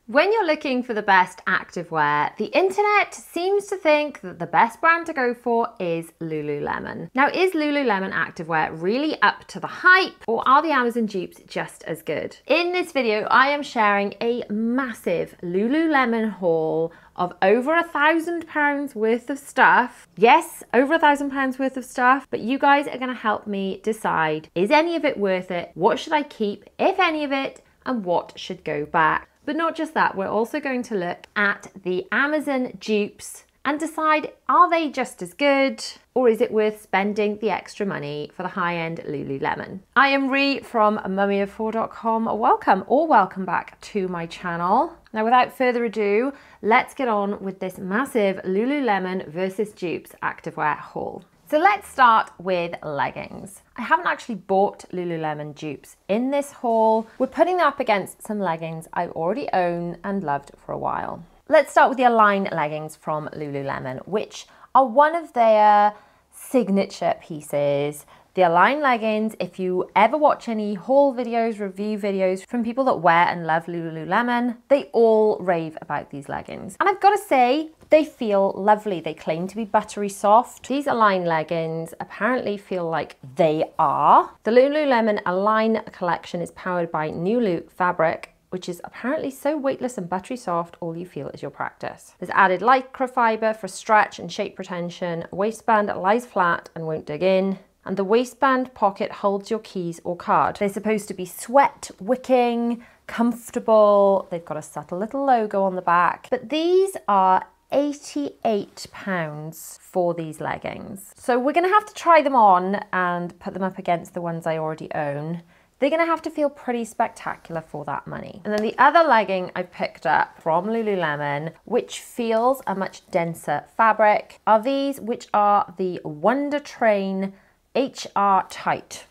When you're looking for the best activewear, the internet seems to think that the best brand to go for is Lululemon. Now, is Lululemon activewear really up to the hype, or are the Amazon dupes just as good? In this video, I am sharing a massive Lululemon haul of over £1,000 worth of stuff. Yes, over £1,000 worth of stuff, but you guys are gonna help me decide, is any of it worth it? What should I keep, if any of it, and what should go back? But not just that, we're also going to look at the Amazon dupes and decide, are they just as good, or is it worth spending the extra money for the high-end Lululemon? I am Ree from mummyof4.com. Welcome back to my channel. Now, without further ado, let's get on with this massive Lululemon versus dupes activewear haul. So let's start with leggings. I haven't actually bought Lululemon dupes in this haul. We're putting them up against some leggings I already own and loved for a while. Let's start with the Align leggings from Lululemon, which are one of their signature pieces. The Align leggings, if you ever watch any haul videos, review videos from people that wear and love Lululemon, they all rave about these leggings. And I've got to say, they feel lovely. They claim to be buttery soft. These Align leggings apparently feel like they are. The Lululemon Align collection is powered by New Look fabric, which is apparently so weightless and buttery soft, all you feel is your practice. There's added lycra fiber for stretch and shape retention. A waistband that lies flat and won't dig in. And the waistband pocket holds your keys or card. They're supposed to be sweat wicking, comfortable. They've got a subtle little logo on the back. But these are £88 for these leggings. So we're gonna have to try them on and put them up against the ones I already own. They're gonna have to feel pretty spectacular for that money. And then the other legging I picked up from Lululemon, which feels a much denser fabric, are these, which are the Wonder Train HR Tight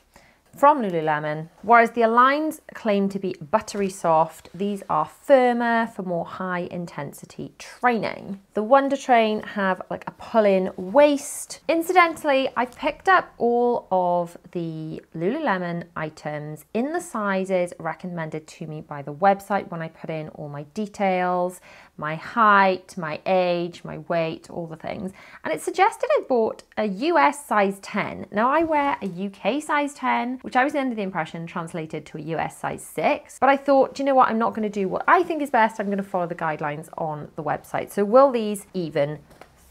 from Lululemon. Whereas the Aligns claim to be buttery soft, these are firmer for more high intensity training. The Wonder Train have like a pull-in waist. Incidentally, I've picked up all of the Lululemon items in the sizes recommended to me by the website when I put in all my details, my height, my age, my weight, all the things. And it suggested I bought a US size 10. Now I wear a UK size 10, which I was under the impression translated to a US size 6. But I thought, do you know what? I'm not going to do what I think is best. I'm going to follow the guidelines on the website. So will these even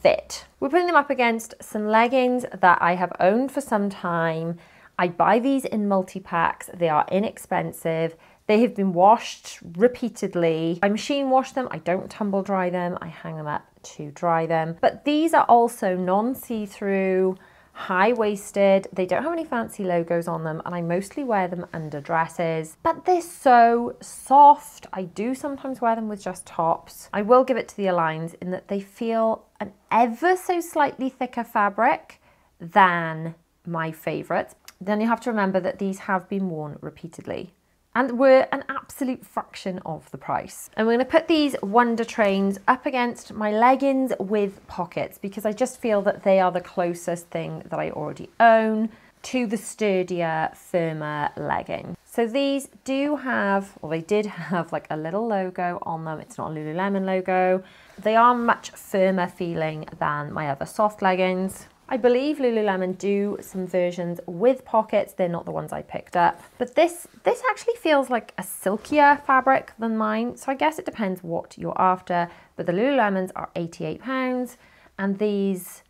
fit? We're putting them up against some leggings that I have owned for some time. I buy these in multi-packs. They are inexpensive. They have been washed repeatedly. I machine wash them. I don't tumble dry them. I hang them up to dry them. But these are also non-see-through, high-waisted. They don't have any fancy logos on them, and I mostly wear them under dresses. But they're so soft. I do sometimes wear them with just tops. I will give it to the Aligns in that they feel an ever so slightly thicker fabric than my favorites. Then you have to remember that these have been worn repeatedly and were an absolute fraction of the price. And we're gonna put these Wonder Trains up against my leggings with pockets because I just feel that they are the closest thing that I already own to the sturdier, firmer legging. So these do have, or they did have like a little logo on them. It's not a Lululemon logo. They are much firmer feeling than my other soft leggings. I believe Lululemon do some versions with pockets. They're not the ones I picked up. But this actually feels like a silkier fabric than mine. So I guess it depends what you're after. But the Lululemons are £88 and these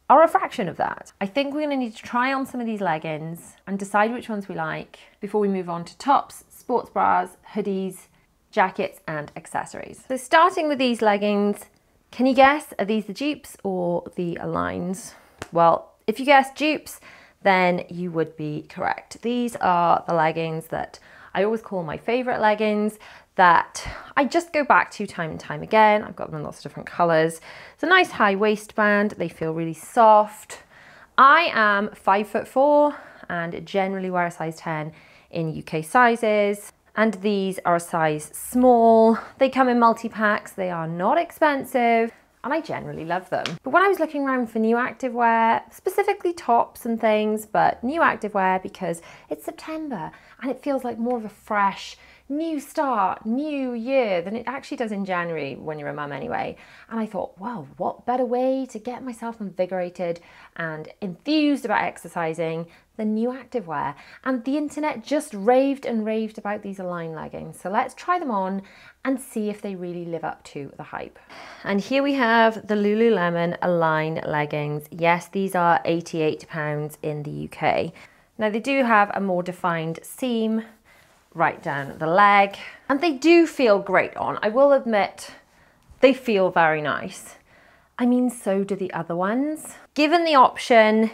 are a fraction of that. I think we're gonna need to try on some of these leggings and decide which ones we like before we move on to tops, sports bras, hoodies, jackets, and accessories. So starting with these leggings, can you guess, are these the dupes or the Aligns? Well, if you guessed dupes, then you would be correct. These are the leggings that I always call my favorite leggings that I just go back to time and time again. I've got them in lots of different colors. It's a nice high waistband. They feel really soft. I am 5'4" and generally wear a size 10 in UK sizes. And these are a size small. They come in multi-packs. They are not expensive. And I generally love them. But when I was looking around for new activewear, specifically tops and things, but new activewear because it's September and it feels like more of a fresh, new start, new year than it actually does in January when you're a mum anyway. And I thought, wow, what better way to get myself invigorated and enthused about exercising than new activewear. And the internet just raved and raved about these Align leggings. So let's try them on and see if they really live up to the hype. And here we have the Lululemon Align leggings. Yes, these are £88 in the UK. Now they do have a more defined seam right down the leg, and they do feel great on. I will admit, they feel very nice. I mean, so do the other ones. Given the option,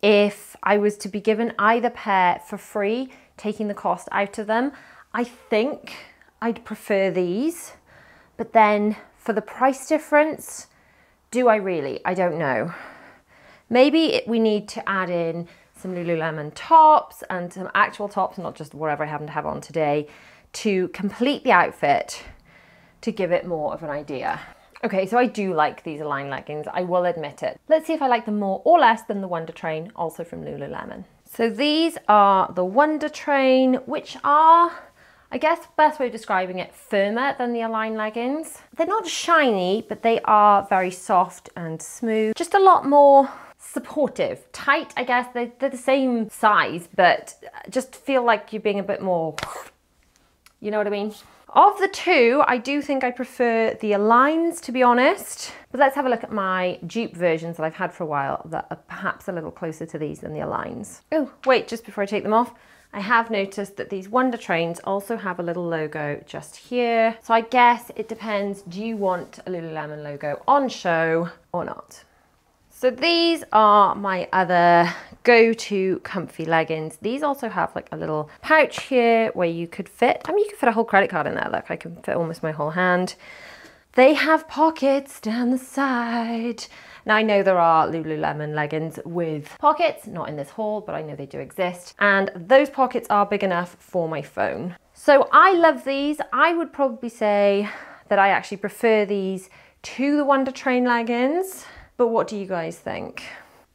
if I was to be given either pair for free, taking the cost out of them, I think I'd prefer these. But then for the price difference, do I really? I don't know. Maybe we need to add in some Lululemon tops and some actual tops, not just whatever I happen to have on today, to complete the outfit, to give it more of an idea. Okay, so I do like these Align leggings, I will admit it. Let's see if I like them more or less than the Wonder Train, also from Lululemon. So these are the Wonder Train, which are, I guess the best way of describing it, firmer than the Align leggings. They're not shiny, but they are very soft and smooth. Just a lot more supportive. Tight, I guess. They're the same size, but just feel like you're being a bit more, you know what I mean? Of the two, I do think I prefer the Aligns, to be honest. But let's have a look at my dupe versions that I've had for a while that are perhaps a little closer to these than the Aligns. Oh, wait, just before I take them off, I have noticed that these Wonder Trains also have a little logo just here. So I guess it depends, do you want a Lululemon logo on show or not? So these are my other go-to comfy leggings. These also have like a little pouch here where you could fit, I mean, you could fit a whole credit card in there. Look, I can fit almost my whole hand. They have pockets down the side. Now I know there are Lululemon leggings with pockets, not in this haul, but I know they do exist. And those pockets are big enough for my phone. So I love these. I would probably say that I actually prefer these to the Wonder Train leggings. But what do you guys think?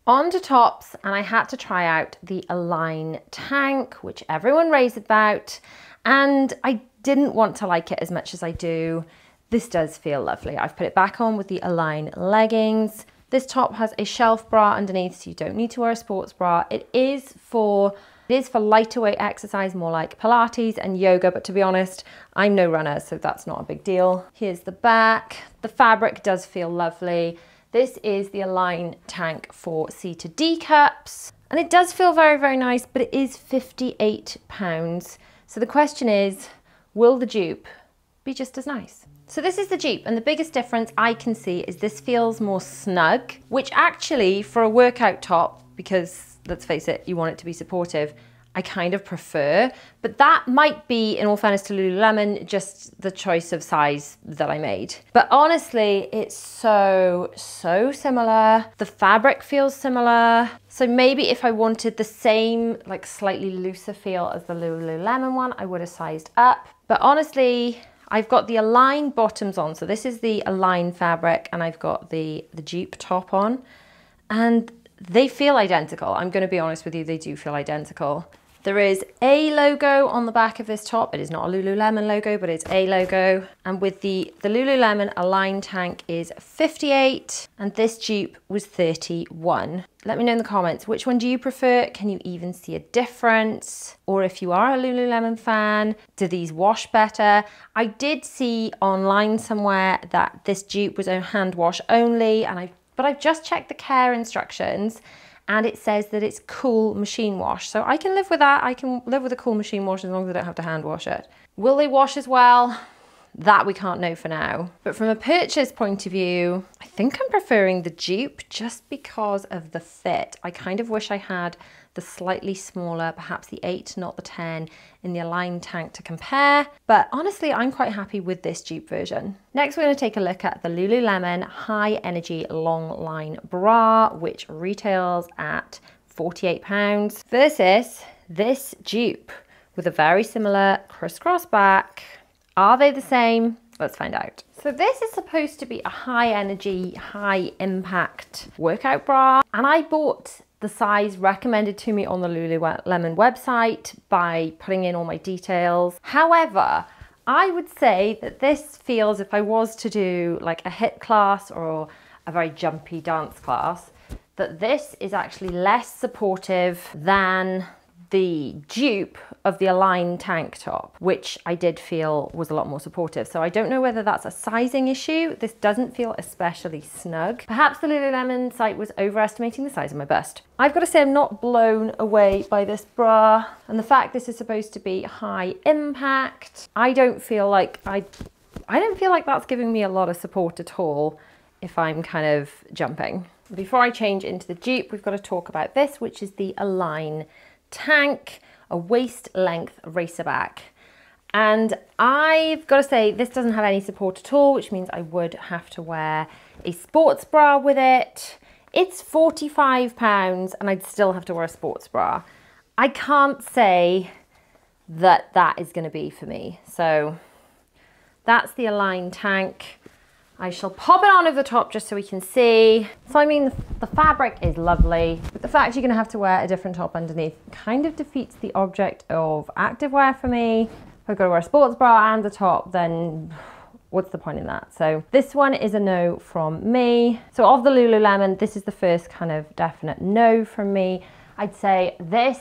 On to tops, and I had to try out the Align tank, which everyone raves about, and I didn't want to like it as much as I do. This does feel lovely. I've put it back on with the Align leggings. This top has a shelf bra underneath, so you don't need to wear a sports bra. It is for lighter weight exercise, more like Pilates and yoga, but to be honest, I'm no runner, so that's not a big deal. Here's the back. The fabric does feel lovely. This is the Align tank for C to D cups, and it does feel very, very nice, but it is £58. So the question is, will the dupe be just as nice? So this is the dupe, and the biggest difference I can see is this feels more snug, which actually for a workout top, because let's face it, you want it to be supportive, I kind of prefer, but that might be, in all fairness to Lululemon, just the choice of size that I made. But honestly, it's so similar. The fabric feels similar. So maybe if I wanted the same, like slightly looser feel as the Lululemon one, I would have sized up. But honestly, I've got the Align bottoms on. So this is the Align fabric, and I've got the dupe top on, and they feel identical. I'm going to be honest with you, they do feel identical. There is a logo on the back of this top. It is not a Lululemon logo, but it's a logo. And with the Lululemon Align tank is 58 and this dupe was 31. Let me know in the comments, which one do you prefer? Can you even see a difference? Or if you are a Lululemon fan, do these wash better? I did see online somewhere that this dupe was a hand wash only, but I've just checked the care instructions and it says that it's cool machine wash. So I can live with that. I can live with a cool machine wash as long as I don't have to hand wash it. Will they wash as well? That we can't know for now. But from a purchase point of view, I think I'm preferring the dupe just because of the fit. I kind of wish I had the slightly smaller, perhaps the 8, not the 10, in the Align tank to compare. But honestly, I'm quite happy with this dupe version. Next, we're going to take a look at the Lululemon High Energy Long Line Bra, which retails at £48 versus this dupe with a very similar crisscross back. Are they the same? Let's find out. So this is supposed to be a high energy, high impact workout bra, and I bought the the size recommended to me on the Lululemon website by putting in all my details. However, I would say that this feels, if I was to do like a HIIT class or a very jumpy dance class, that this is actually less supportive than the dupe of the Align tank top, which I did feel was a lot more supportive. So I don't know whether that's a sizing issue. This doesn't feel especially snug. Perhaps the Lululemon site was overestimating the size of my bust. I've got to say I'm not blown away by this bra, and the fact this is supposed to be high impact, I don't feel like that's giving me a lot of support at all if I'm kind of jumping. Before I change into the dupe, we've got to talk about this, which is the Align tank, a waist length racer back. And I've got to say, this doesn't have any support at all, which means I would have to wear a sports bra with it. It's £45 and I'd still have to wear a sports bra. I can't say that that is going to be for me. So that's the Align tank. I shall pop it on over the top just so we can see. So I mean, the fabric is lovely, but the fact you're gonna have to wear a different top underneath kind of defeats the object of activewear for me. If I've got to wear a sports bra and a top, then what's the point in that? So this one is a no from me. So of the Lululemon, this is the first kind of definite no from me. I'd say this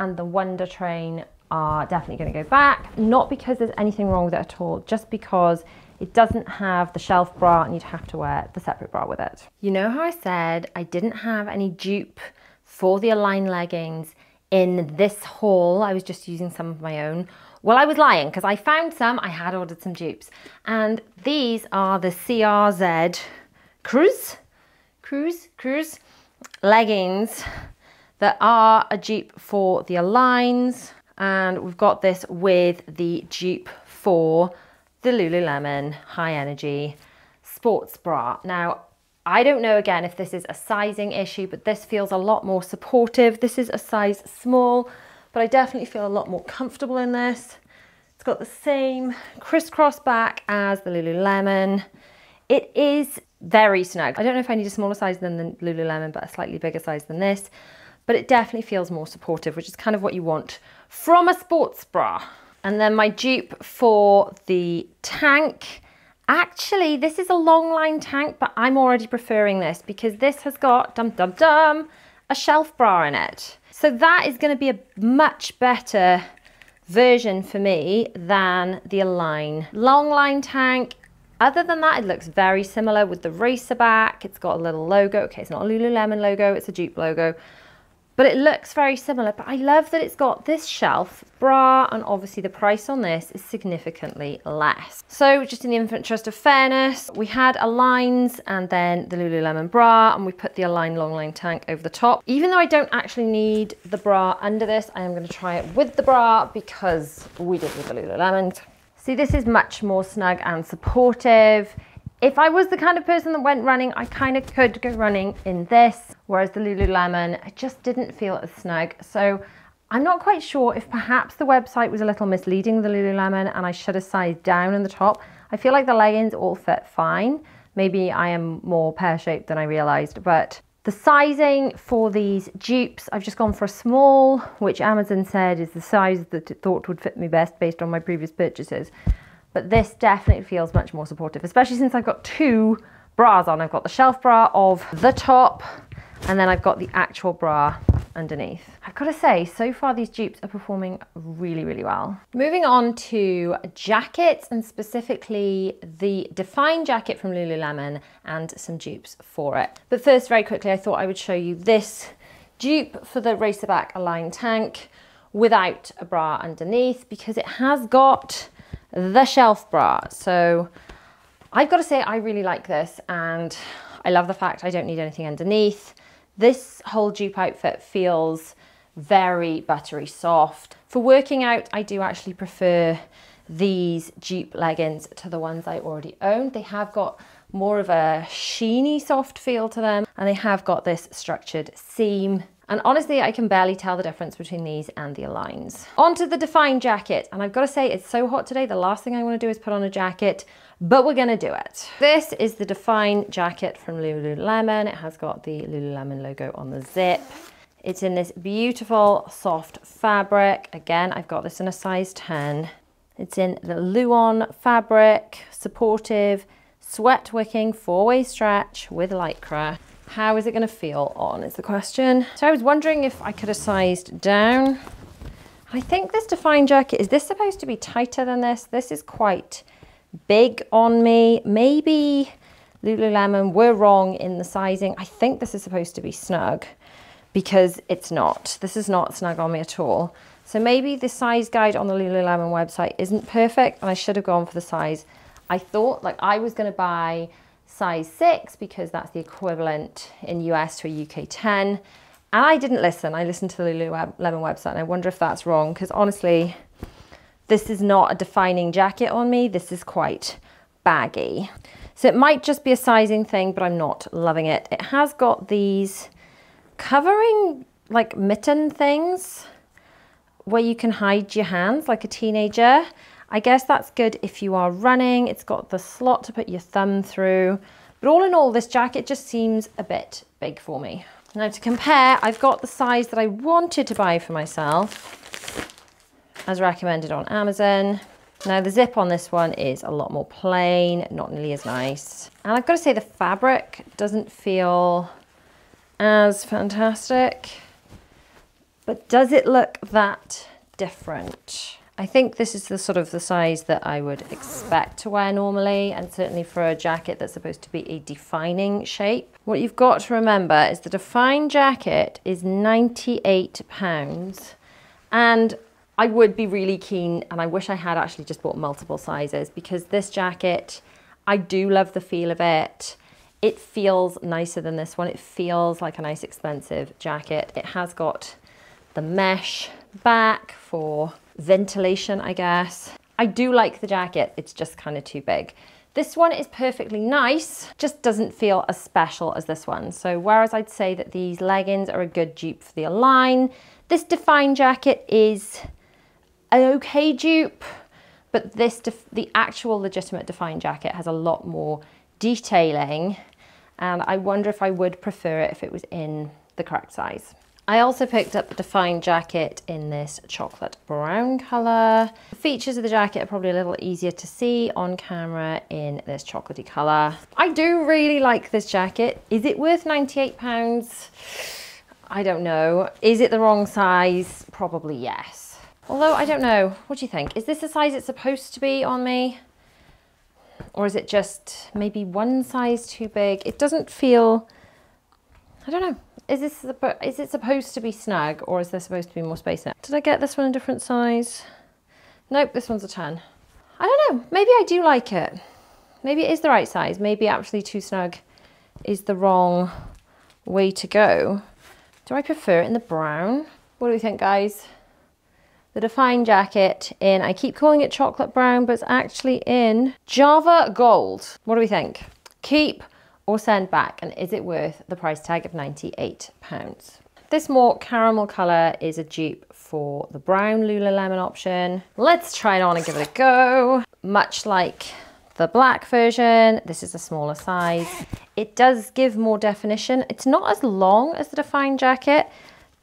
and the Wonder Train are definitely gonna go back. Not because there's anything wrong with it at all, just because it doesn't have the shelf bra and you'd have to wear the separate bra with it. You know how I said I didn't have any dupe for the Align leggings in this haul? I was just using some of my own. Well, I was lying because I found some, I had ordered some dupes. And these are the CRZ Cruise leggings that are a dupe for the Aligns. And we've got this with the dupe for the Lululemon High Energy sports bra. Now, I don't know again if this is a sizing issue, but this feels a lot more supportive. This is a size small, but I definitely feel a lot more comfortable in this. It's got the same crisscross back as the Lululemon. It is very snug. I don't know if I need a smaller size than the Lululemon, but a slightly bigger size than this, but it definitely feels more supportive, which is kind of what you want from a sports bra. And then my dupe for the tank, actually this is a long line tank, but I'm already preferring this because this has got, a shelf bra in it. So that is going to be a much better version for me than the Align long line tank. Other than that, it looks very similar with the racer back. It's got a little logo. Okay, it's not a Lululemon logo, it's a dupe logo. But it looks very similar, but I love that it's got this shelf bra, and obviously the price on this is significantly less. So just in the interest of fairness, we had Aligns and then the Lululemon bra, and we put the Align long line tank over the top. Even though I don't actually need the bra under this, I am gonna try it with the bra because we did with the Lululemon. See, this is much more snug and supportive. If I was the kind of person that went running, I kind of could go running in this, whereas the Lululemon, I just didn't feel as snug. So I'm not quite sure if perhaps the website was a little misleading, the Lululemon, and I should have sized down in the top. I feel like the leggings all fit fine. Maybe I am more pear-shaped than I realized, but the sizing for these dupes, I've just gone for a small, which Amazon said is the size that it thought would fit me best based on my previous purchases. But this definitely feels much more supportive, especially since I've got two bras on. I've got the shelf bra of the top, and then I've got the actual bra underneath. I've got to say, so far these dupes are performing really, really well. Moving on to jackets, and specifically the Define jacket from Lululemon and some dupes for it. But first, very quickly, I thought I would show you this dupe for the Racerback Align tank without a bra underneath, because it has got the shelf bra. So I've got to say I really like this, and I love the fact I don't need anything underneath. This whole dupe outfit feels very buttery soft. For working out, I do actually prefer these dupe leggings to the ones I already own. They have got more of a sheeny soft feel to them, and they have got this structured seam. And honestly, I can barely tell the difference between these and the Aligns. Onto the Define jacket, and I've got to say it's so hot today, the last thing I want to do is put on a jacket, but we're going to do it. This is the Define jacket from Lululemon. It has got the Lululemon logo on the zip. It's in this beautiful soft fabric. Again, I've got this in a size 10. It's in the Luon fabric, supportive, sweat wicking, 4-way stretch with Lycra. How is it going to feel on is the question. So I was wondering if I could have sized down. I think this Define jacket, is this supposed to be tighter than this? This is quite big on me. Maybe Lululemon were wrong in the sizing. I think this is supposed to be snug because it's not. This is not snug on me at all. So maybe the size guide on the Lululemon website isn't perfect and I should have gone for the size. I thought like I was going to buy size 6 because that's the equivalent in US to a UK 10. And I didn't listen. I listened to the Lululemon website and I wonder if that's wrong because honestly, this is not a defining jacket on me. This is quite baggy. So it might just be a sizing thing, but I'm not loving it. It has got these covering like mitten things where you can hide your hands like a teenager. I guess that's good if you are running. It's got the slot to put your thumb through. But all in all, this jacket just seems a bit big for me. Now to compare, I've got the size that I wanted to buy for myself as recommended on Amazon. Now the zip on this one is a lot more plain, not nearly as nice. And I've got to say the fabric doesn't feel as fantastic, but does it look that different? I think this is the sort of the size that I would expect to wear normally, and certainly for a jacket that's supposed to be a defining shape. What you've got to remember is the Define jacket is £98, and I would be really keen, and I wish I had actually just bought multiple sizes because this jacket, I do love the feel of it. It feels nicer than this one. It feels like a nice expensive jacket. It has got the mesh back for ventilation, I guess. I do like the jacket. It's just kind of too big. This one is perfectly nice, just doesn't feel as special as this one. So whereas I'd say that these leggings are a good dupe for the Align, this Define jacket is an okay dupe, but the actual legitimate Define jacket has a lot more detailing, and I wonder if I would prefer it if it was in the correct size. I also picked up the Define jacket in this chocolate brown colour. The features of the jacket are probably a little easier to see on camera in this chocolatey colour. I do really like this jacket. Is it worth £98? I don't know. Is it the wrong size? Probably yes. Although I don't know. What do you think? Is this the size it's supposed to be on me? Or is it just maybe one size too big? It doesn't feel, I don't know. Is it supposed to be snug, or is there supposed to be more space in it? Did I get this one a different size? Nope, this one's a 10. I don't know, maybe I do like it. Maybe it is the right size. Maybe actually too snug is the wrong way to go. Do I prefer it in the brown? What do we think, guys? The Define jacket in, I keep calling it chocolate brown, but it's actually in Java Gold. What do we think? Keep or send back, and is it worth the price tag of £98? This more caramel colour is a dupe for the brown Lululemon option. Let's try it on and give it a go. Much like the black version, this is a smaller size. It does give more definition. It's not as long as the Define jacket,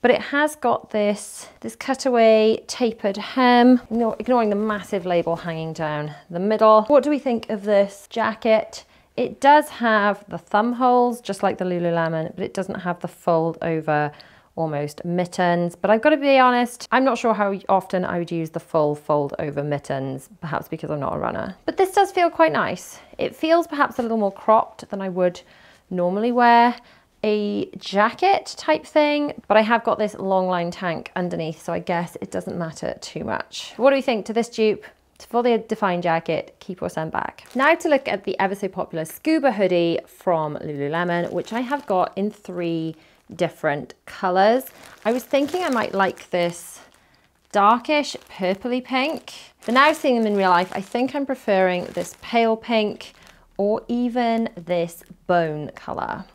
but it has got this cutaway tapered hem, ignoring the massive label hanging down the middle. What do we think of this jacket? It does have the thumb holes, just like the Lululemon, but it doesn't have the fold over almost mittens. But I've got to be honest, I'm not sure how often I would use the full fold over mittens, perhaps because I'm not a runner. But this does feel quite nice. It feels perhaps a little more cropped than I would normally wear a jacket type thing, but I have got this long line tank underneath, so I guess it doesn't matter too much. What do we think to this dupe? For the Define jacket, keep or send back. Now to look at the ever so popular scuba hoodie from Lululemon, which I have got in 3 different colors. I was thinking I might like this darkish purpley pink, but now seeing them in real life, I think I'm preferring this pale pink or even this bone color.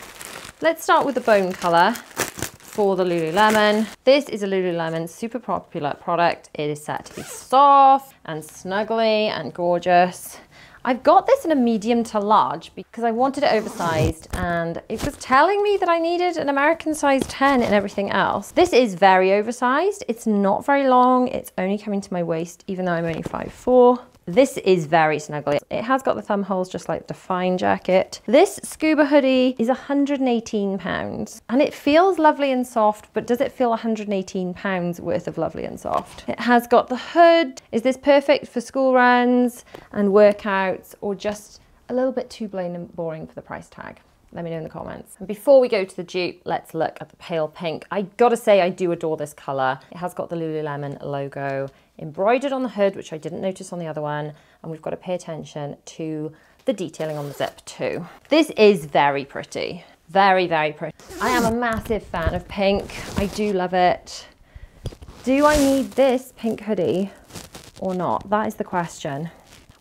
Let's start with the bone color for the Lululemon. This is a Lululemon super popular product. It is set to be soft and snuggly and gorgeous. I've got this in a medium to large because I wanted it oversized and it was telling me that I needed an American size 10 and everything else. This is very oversized. It's not very long. It's only coming to my waist, even though I'm only 5'4". This is very snuggly. It has got the thumb holes just like the Fine jacket. This scuba hoodie is £118 and it feels lovely and soft, but does it feel £118 worth of lovely and soft? It has got the hood. Is this perfect for school runs and workouts, or just a little bit too plain and boring for the price tag? Let me know in the comments. And before we go to the dupe, let's look at the pale pink. I gotta say, I do adore this color. It has got the Lululemon logo embroidered on the hood, which I didn't notice on the other one. And we've got to pay attention to the detailing on the zip too. This is very pretty. Very, very pretty. I am a massive fan of pink. I do love it. Do I need this pink hoodie or not? That is the question.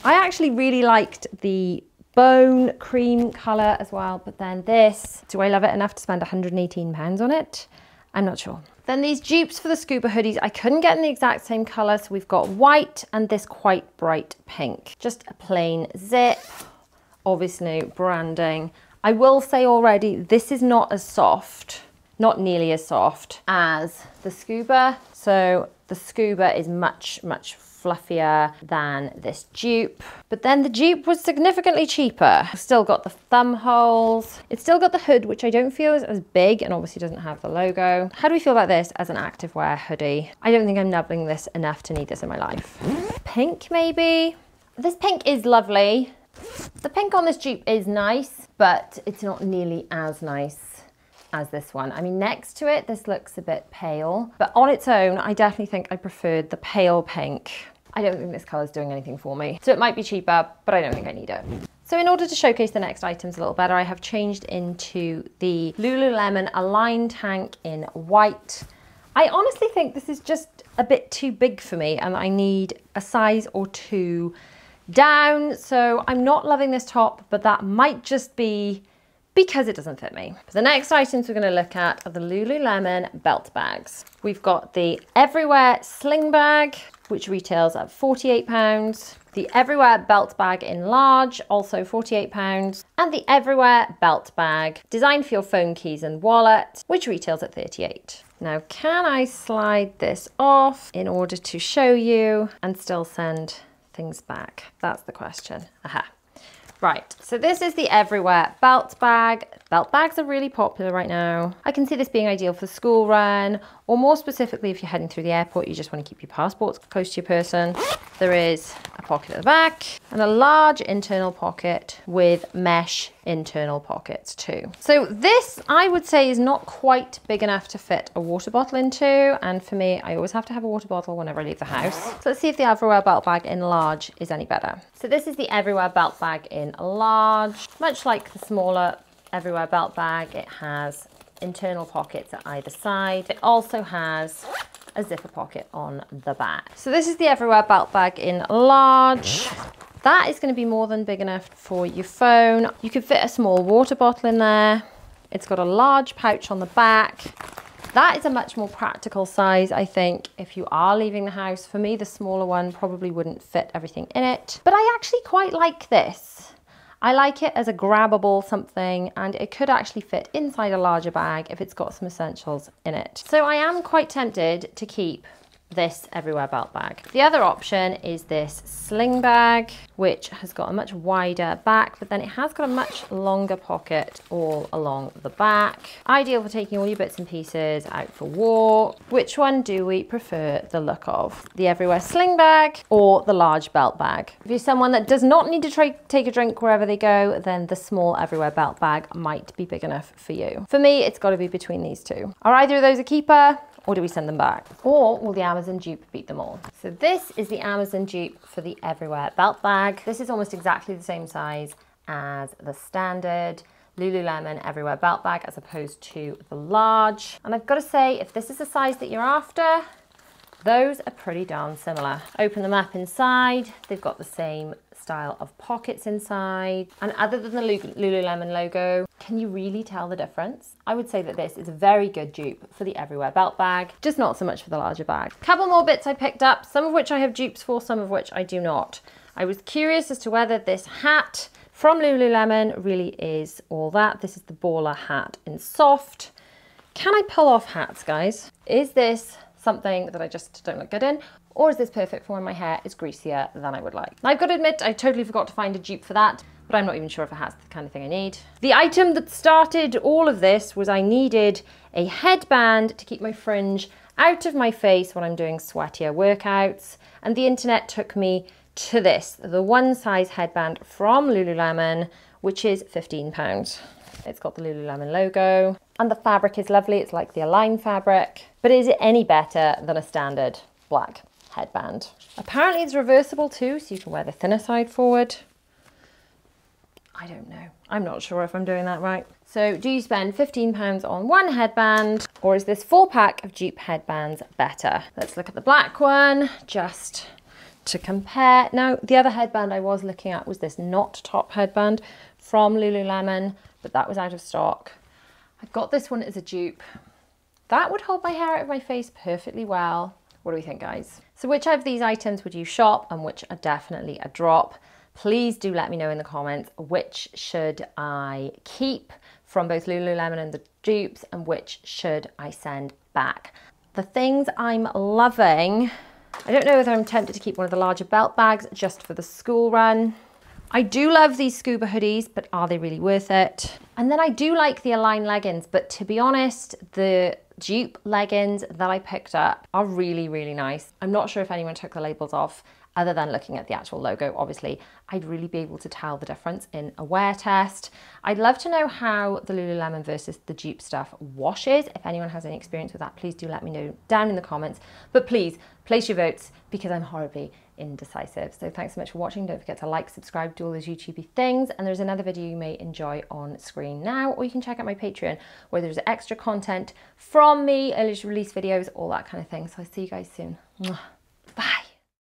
I actually really liked the bone cream color as well, but then this, do I love it enough to spend £118 on it? I'm not sure. Then these dupes for the scuba hoodies, I couldn't get in the exact same color, so we've got white and this quite bright pink. Just a plain zip, obviously branding. I will say already, this is not as soft, not nearly as soft as the scuba. So the scuba is much, much fluffier than this dupe, but then the dupe was significantly cheaper. Still got the thumb holes. It's still got the hood, which I don't feel is as big and obviously doesn't have the logo. How do we feel about this as an activewear hoodie? I don't think I'm nubbling this enough to need this in my life. Pink maybe? This pink is lovely. The pink on this dupe is nice, but it's not nearly as nice as this one. I mean, next to it, this looks a bit pale, but on its own, I definitely think I preferred the pale pink. I don't think this color is doing anything for me. So it might be cheaper, but I don't think I need it. So in order to showcase the next items a little better, I have changed into the Lululemon Align tank in white. I honestly think this is just a bit too big for me and I need a size or two down. So I'm not loving this top, but that might just be because it doesn't fit me. The next items we're going to look at are the Lululemon belt bags. We've got the Everywhere sling bag, which retails at £48. The Everywhere belt bag in large, also £48. And the Everywhere belt bag, designed for your phone, keys and wallet, which retails at £38. Now, can I slide this off in order to show you and still send things back? That's the question. Aha. Right, so this is the Everywhere belt bag. Belt bags are really popular right now. I can see this being ideal for school run, or more specifically if you're heading through the airport, you just want to keep your passports close to your person. There is a pocket at the back and a large internal pocket with mesh internal pockets too. So this, I would say, is not quite big enough to fit a water bottle into, and for me, I always have to have a water bottle whenever I leave the house. So let's see if the Everywhere belt bag in large is any better. So this is the Everywhere belt bag in large. Much like the smaller Everywhere belt bag, it has internal pockets at either side. It also has a zipper pocket on the back. So this is the Everywhere belt bag in large. That is going to be more than big enough for your phone. You could fit a small water bottle in there. It's got a large pouch on the back. That is a much more practical size, I think, if you are leaving the house. For me, the smaller one probably wouldn't fit everything in it. But I actually quite like this. I like it as a grabbable something, and it could actually fit inside a larger bag if it's got some essentials in it. So I am quite tempted to keep this Everywhere belt bag. The other option is this sling bag, which has got a much wider back, but then it has got a much longer pocket all along the back. Ideal for taking all your bits and pieces out for walk. Which one do we prefer the look of? The Everywhere sling bag or the large belt bag? If you're someone that does not need to take a drink wherever they go, then the small Everywhere belt bag might be big enough for you. For me, it's got to be between these two. Are either of those a keeper? Or do we send them back? Or will the Amazon dupe beat them all? So this is the Amazon dupe for the Everywhere belt bag. This is almost exactly the same size as the standard Lululemon Everywhere belt bag as opposed to the large. And I've got to say, if this is the size that you're after, those are pretty darn similar. Open them up inside. They've got the same style of pockets inside. And other than the Lululemon logo, can you really tell the difference? I would say that this is a very good dupe for the Everywhere belt bag, just not so much for the larger bag. Couple more bits I picked up, some of which I have dupes for, some of which I do not. I was curious as to whether this hat from Lululemon really is all that. This is the baller hat in soft. Can I pull off hats, guys? Is this something that I just don't look good in? Or is this perfect for when my hair is greasier than I would like? I've got to admit, I totally forgot to find a dupe for that, but I'm not even sure if a hat's the kind of thing I need. The item that started all of this was I needed a headband to keep my fringe out of my face when I'm doing sweatier workouts, and the internet took me to this, the one size headband from Lululemon, which is £15. It's got the Lululemon logo, and the fabric is lovely. It's like the Align fabric, but is it any better than a standard black headband? Apparently it's reversible too, so you can wear the thinner side forward. I don't know. I'm not sure if I'm doing that right. So do you spend £15 on one headband, or is this 4-pack of dupe headbands better? Let's look at the black one just to compare. Now, the other headband I was looking at was this knot top headband from Lululemon, but that was out of stock. I've got this one as a dupe. That would hold my hair out of my face perfectly well. What do we think, guys? So which of these items would you shop and which are definitely a drop? Please do let me know in the comments which should I keep from both Lululemon and the dupes, and which should I send back. The things I'm loving, I don't know if I'm tempted to keep one of the larger belt bags just for the school run. I do love these scuba hoodies, but are they really worth it? And then I do like the Align leggings, but to be honest, the dupe leggings that I picked up are really, really nice. I'm not sure if anyone took the labels off, other than looking at the actual logo. Obviously, I'd really be able to tell the difference in a wear test. I'd love to know how the Lululemon versus the dupe stuff washes. If anyone has any experience with that, please do let me know down in the comments. But please, place your votes, because I'm horribly indecisive. So thanks so much for watching. Don't forget to like, subscribe, do all those YouTubey things. And there's another video you may enjoy on screen now, or you can check out my Patreon where there's extra content from me, early release videos, all that kind of thing. So I'll see you guys soon. Bye.